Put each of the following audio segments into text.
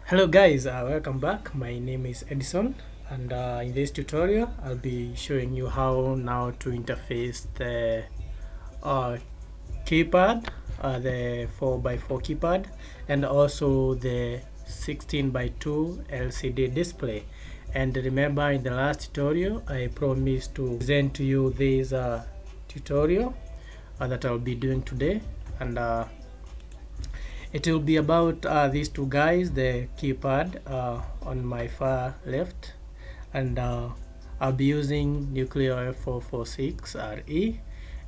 Hello guys, welcome back. My name is Edison, and in this tutorial I'll be showing you how now to interface the keypad, the 4x4 keypad, and also the 16:2 LCD display. And remember, in the last tutorial I promised to present to you this tutorial that I'll be doing today, and it will be about these two guys, the keypad on my far left, and I'll be using Nuclear F446RE,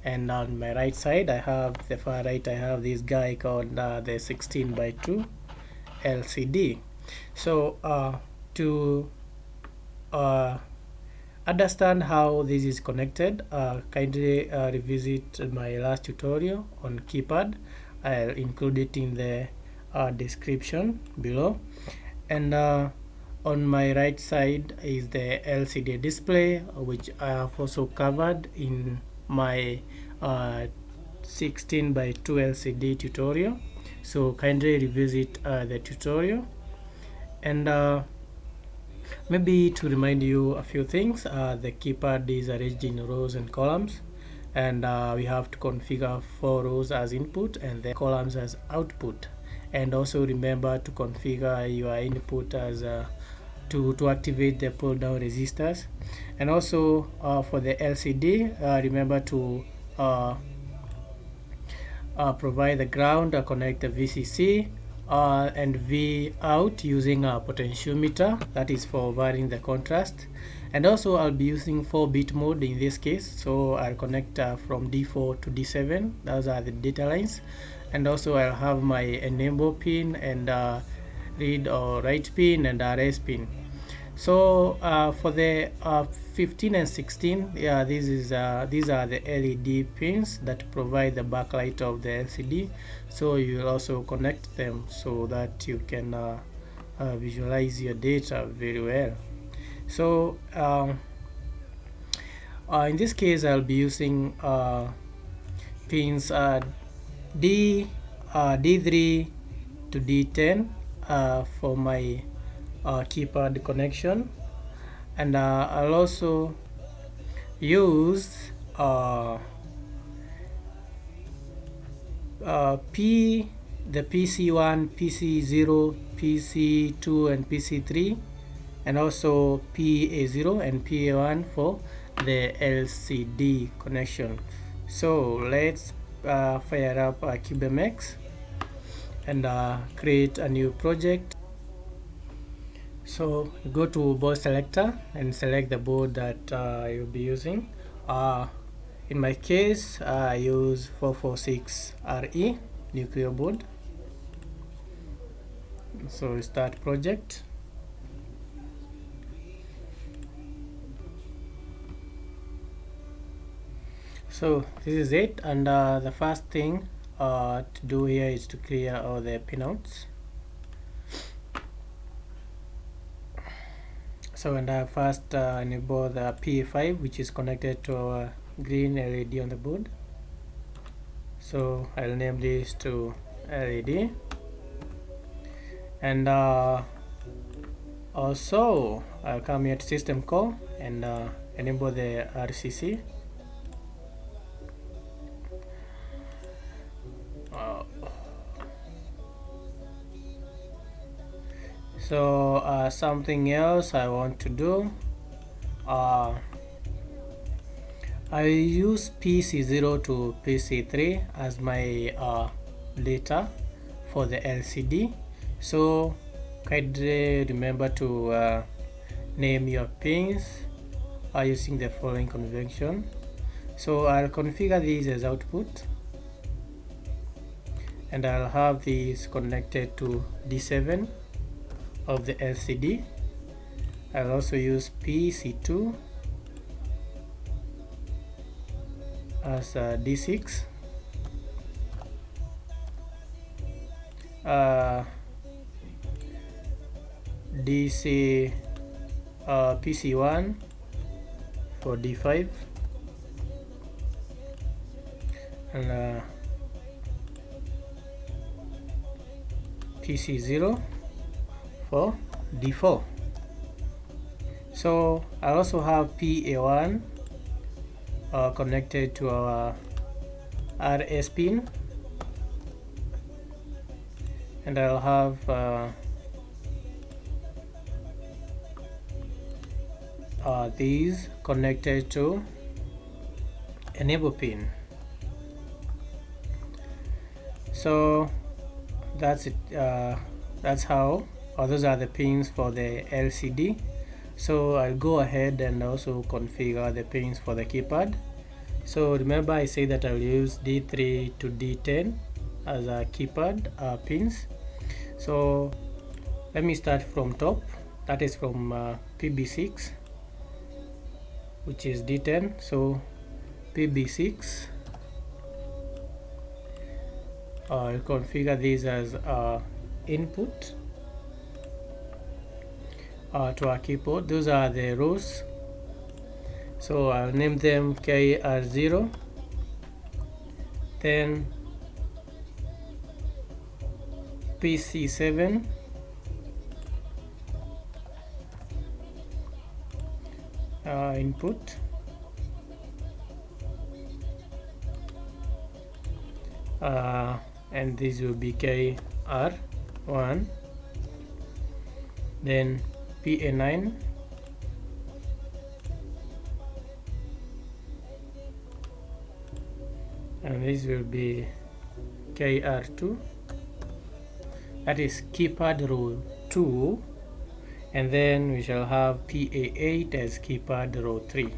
and on my right side, the far right, I have this guy called the 16:2 LCD. So to understand how this is connected, kindly revisit my last tutorial on keypad. I'll include it in the description below. And on my right side is the LCD display, which I have also covered in my 16:2 LCD tutorial. So kindly revisit the tutorial. And maybe to remind you a few things, the keypad is arranged in rows and columns, and we have to configure 4 rows as input and the columns as output. And also remember to configure your input as to activate the pull down resistors. And also for the LCD, remember to provide the ground, connect the VCC and V out using a potentiometer, that is for varying the contrast. And also I'll be using 4-bit mode in this case, so I'll connect from D4 to D7. Those are the data lines. And also I'll have my enable pin and read or write pin and RS pin. So for the 15 and 16, these are the LED pins that provide the backlight of the LCD. So you will also connect them so that you can visualize your data very well. So in this case, I'll be using pins D3 to D10 for my keypad connection, and I'll also use the PC1, PC0, PC2 and PC3, and also PA0 and PA1 for the LCD connection. So let's fire up CubeMX and create a new project. So go to board selector and select the board that you'll be using. In my case, I use 446RE nuclear board. So start project. So this is it, and the first thing to do here is to clear all the pinouts. So, and I first enable the PA5, which is connected to our green LED on the board. So I'll name this to LED, and also I'll come here to system call and enable the RCC. So something else I want to do, I use PC0 to PC3 as my data for the LCD. So kindly remember to name your pins using the following convention. So I'll configure these as output, and I'll have these connected to D7 of the LCD. I'll also use PC2 as D6, DC PC1 for D5, and PC0 for D4. So I also have PA1 connected to our RS pin, and I'll have these connected to enable pin. So that's it. That's how, or those are the pins for the LCD. So I'll go ahead and also configure the pins for the keypad. So remember I say that I'll use D3 to D10 as a keypad pins. So let me start from top, that is from PB6, which is D10. So PB6, I'll configure these as input to our keyboard. Those are the rows, so I'll name them KR0, then PC7, input, and this will be KR1, then PA9, and this will be KR2, that is keypad row 2, and then we shall have PA8 as keypad row 3.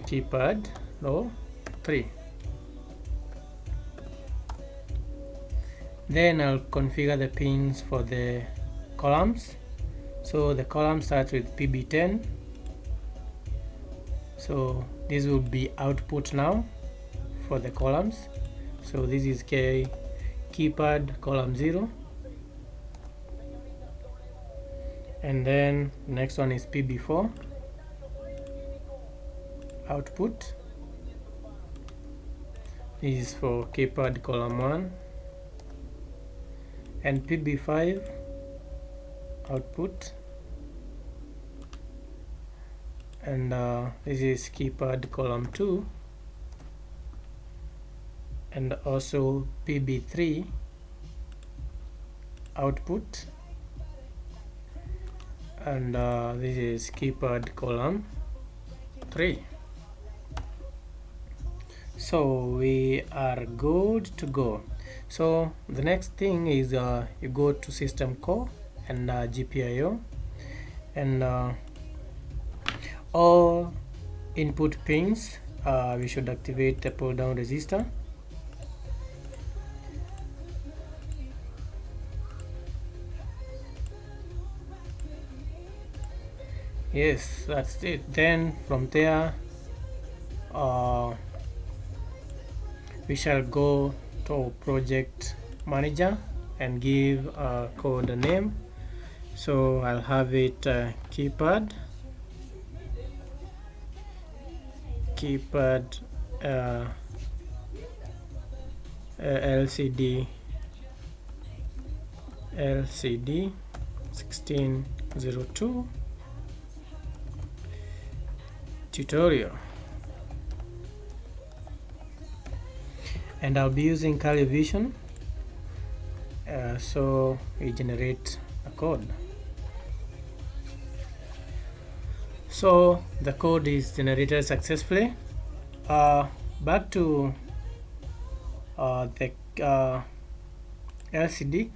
Keypad row 3. Then I'll configure the pins for the columns. So the column starts with PB10. So this will be output now for the columns. So this is keypad column 0, and then next one is PB4 output. This is for keypad column 1, and PB5 output, and this is keypad column 2, and also PB3 output, and this is keypad column 3. So we are good to go. So the next thing is you go to system core and GPIO, and all input pins we should activate the pull down resistor. Yes, that's it. Then from there we shall go to project manager and give a code name. So I'll have it keypad LCD1602 tutorial, and I'll be using Kali Vision, so we generate a code. So the code is generated successfully. Back to the LCD.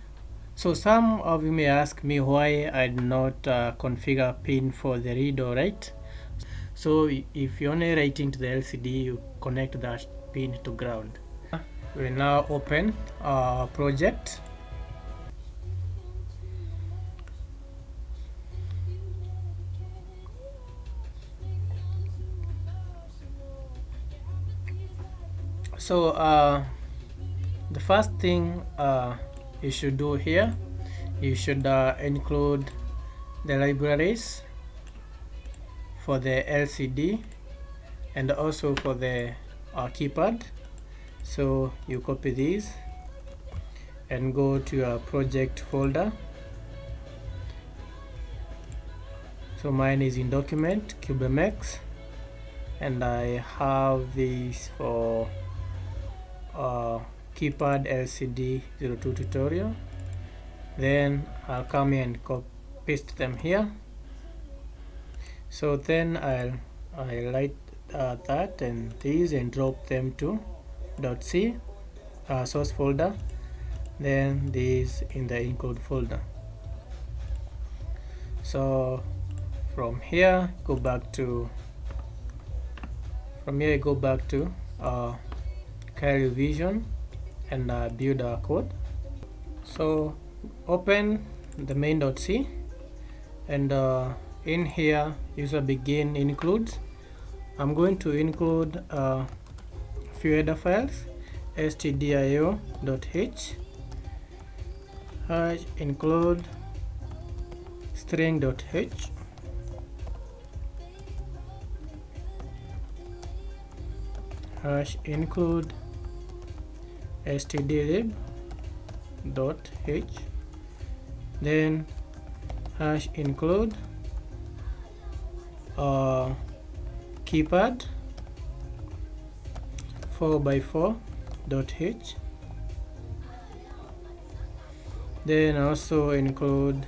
So some of you may ask me why I did not configure pin for the read or write. So if you're only writing to the LCD, you connect that pin to ground. We now open our project. So the first thing you should do here, you should include the libraries for the LCD and also for the keypad. So you copy these and go to your project folder. So mine is in document CubeMX, and I have this for Keypad LCD02 tutorial. Then I'll come here and paste them here. So then I'll highlight that and these and drop them to .c source folder, then these in the include folder. So from here go back to Kali Vision and build our code. So open the main.c, and in here user begin includes. I'm going to include a few header files, stdio.h, include string.h, include stdlib.h, then include Keypad 4x4.h, then also include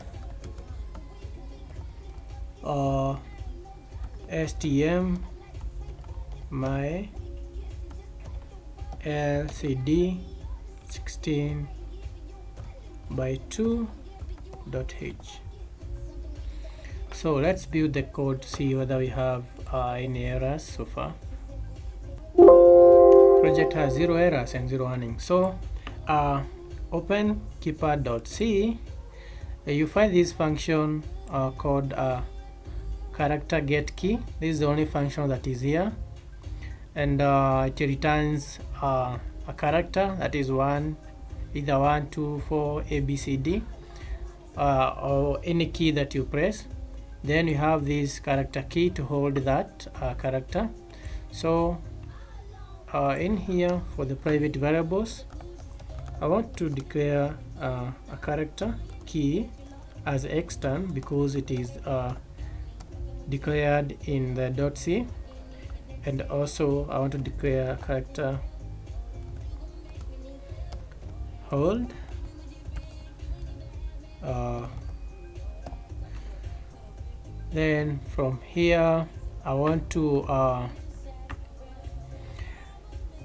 stm my LCD1602.h. So let's build the code to see whether we have any errors so far. Project has 0 errors and 0 warnings. So open keypad.c. You find this function called character get key. This is the only function that is here, and it returns a character that is either 1, 2, 4, A, B, C, D, or any key that you press. Then you have this character key to hold that character. So in here for the private variables, I want to declare a character key as extern because it is declared in the .c, and also I want to declare character hold then from here I want to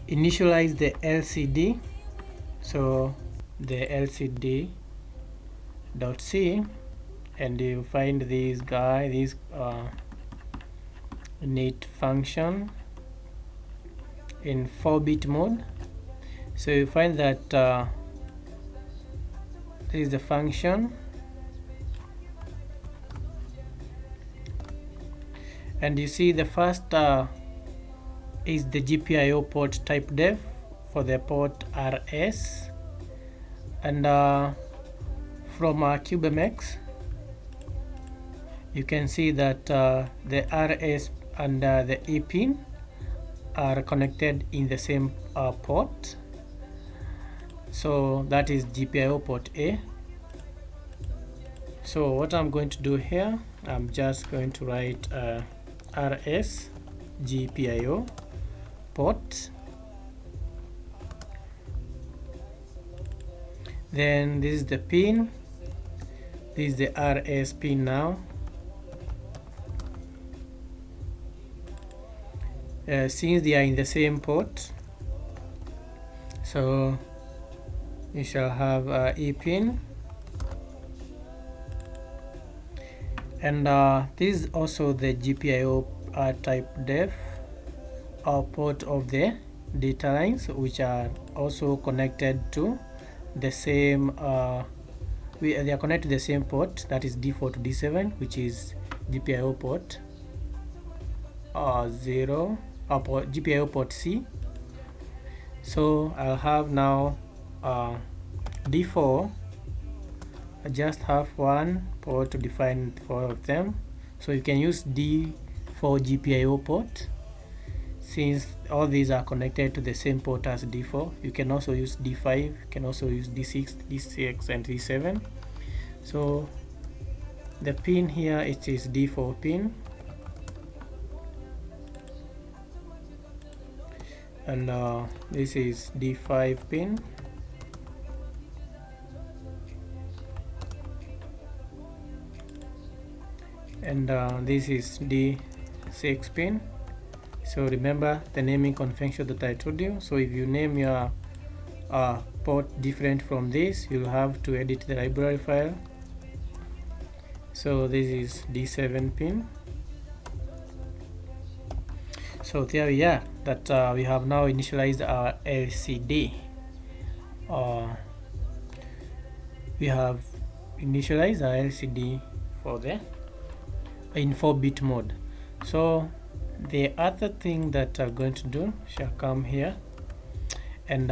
initialize the LCD. So the LCD.c, and you find this init function in 4-bit mode. So you find that this is the function, and you see the first is the GPIO port type def for the port RS, and from CubeMX you can see that the RS and the E pin are connected in the same port. So that is GPIO port A. So what I'm going to do here, I'm just going to write RS GPIO port, then this is the pin, this is the RS pin now. Since they are in the same port, so you shall have E pin, and this is also the GPIO type def port of the data lines, which are also connected to the same they are connected to the same port, that is D4 to D7, which is GPIO port 0 port GPIO port C. So I'll have now D4, I just have one port to define 4 of them, so you can use D4 GPIO port. since all these are connected to the same port as D4, you can also use D5, you can also use D6, D6 and D7. So the pin here, it is D4 pin, and this is D5 pin, and this is D6 pin. So remember the naming convention that I told you. So if you name your port different from this, you'll have to edit the library file. So this is D7 pin. So there we are, that we have now initialized our LCD. We have initialized our LCD for the in 4-bit mode. So the other thing that I'm going to do shall come here and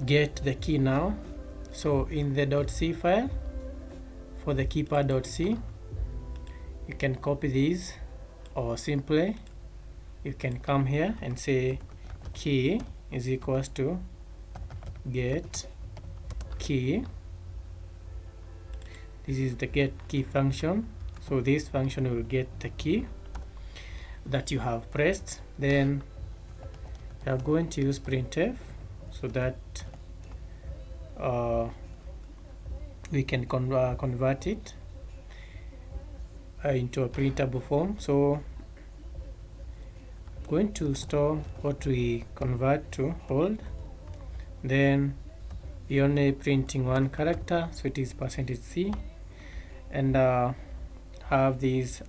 get the key now. So in the .c file for the keypad.c, you can copy these, or simply you can come here and say key is equals to get key. This is the get key function. So this function will get the key that you have pressed. Then you are going to use printf so that we can convert it into a printable form. So I'm going to store what we convert to hold. Then we're only printing one character, so it is %C, and have this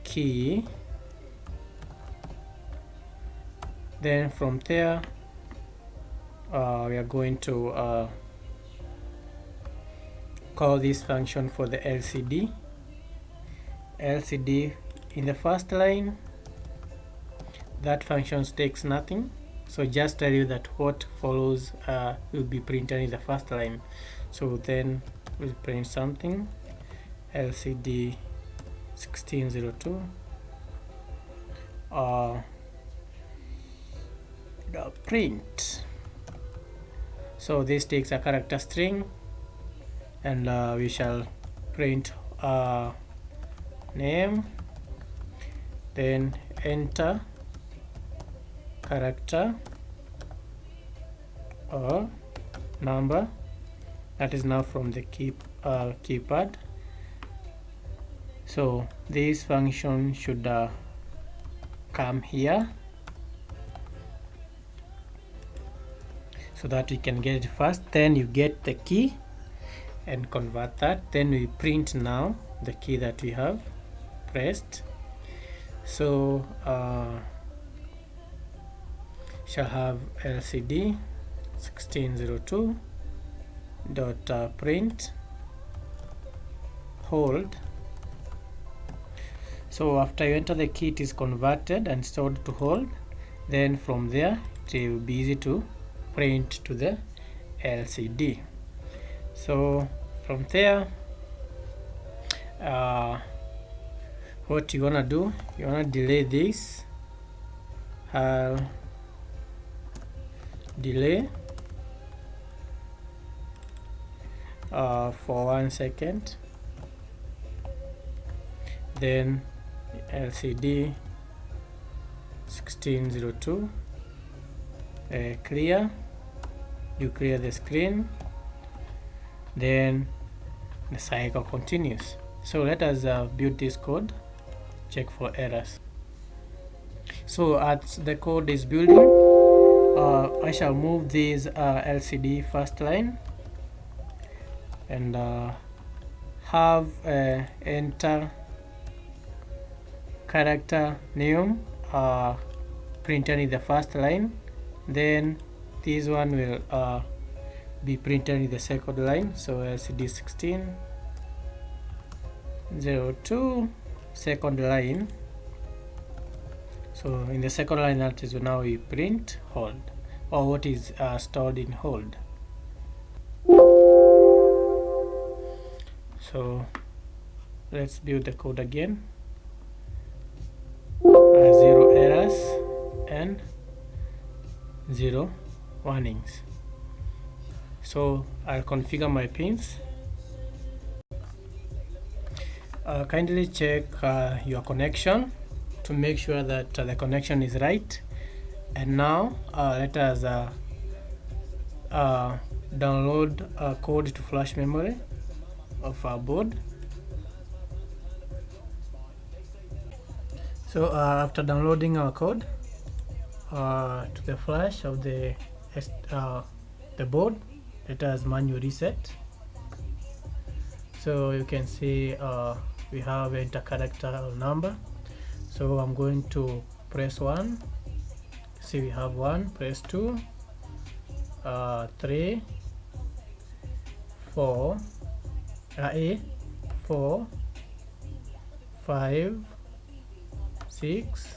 key. Then from there we are going to call this function for the LCD. LCD in the first line, that function takes nothing, so just tell you that what follows will be printed in the first line. So then we'll print something, LCD1602 the print. So this takes a character string, and we shall print name, then enter character or number, that is now from the keypad. So this function should come here so that we can get it first. Then you get the key and convert that. Then we print now the key that we have pressed. So shall have LCD1602 dot print hold. So after you enter the key, it is converted and stored to hold. Then from there it will be easy to print to the LCD. So from there what you wanna do, you wanna delay this, delay for 1 second, then LCD 1602 clear, you clear the screen, then the cycle continues. So let us build this code, check for errors. So as the code is building, I shall move this LCD first line and have enter character name printed in the first line. Then this one will be printed in the second line. So LCD1602 second line. So in the second line, that is now we print hold, or what is stored in hold. So let's build the code again. and 0 warnings. So I'll configure my pins. Kindly check your connection to make sure that the connection is right. And now let us download a code to flash memory of our board. So after downloading our code to the flash of the board, let us manually reset. So you can see we have enter character or number. So I'm going to press 1. See, we have 1. Press 2, 3, 4, 4, 5, 6,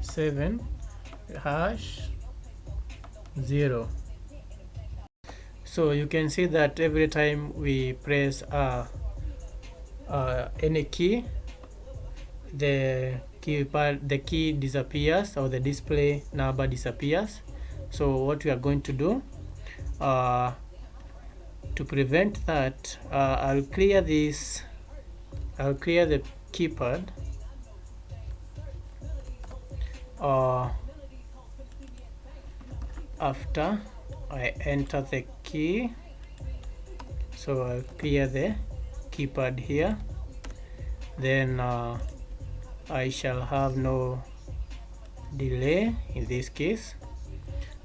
7, hash 0. So you can see that every time we press any key, the key disappears, or the display number disappears. So what we are going to do to prevent that, I'll clear the keypad after I enter the key. So I'll clear the keypad here, then I shall have no delay in this case.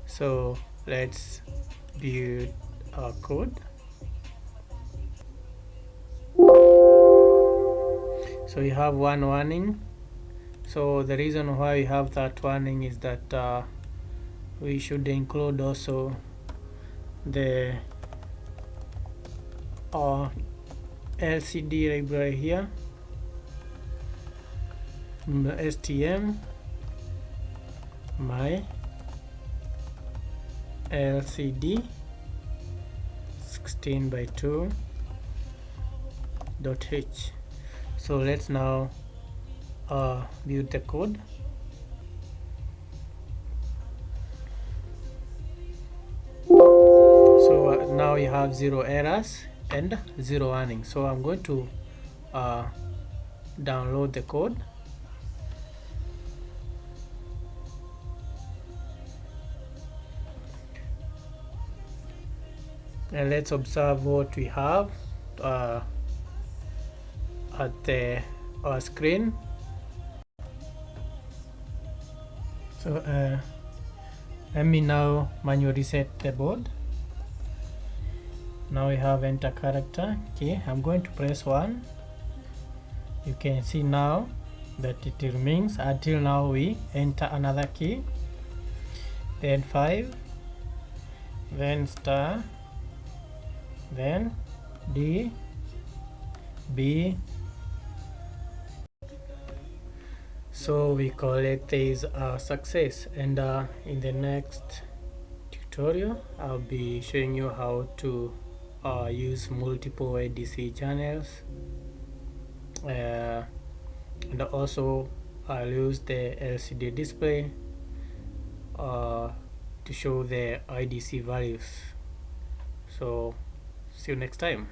So let's build our code. So we have one warning. So the reason why we have that warning is that we should include also the LCD library here, STM my LCD 16x2.h. So let's now build the code. So now we have 0 errors and 0 warning. So I'm going to download the code. And let's observe what we have at the screen. So let me now manually reset the board. Now we have enter character key. I'm going to press 1. You can see now that it remains until now we enter another key, then 5, then star, then D, B. So we call it as a success. And in the next tutorial I'll be showing you how to use multiple ADC channels, and also I'll use the LCD display to show the IDC values. So see you next time.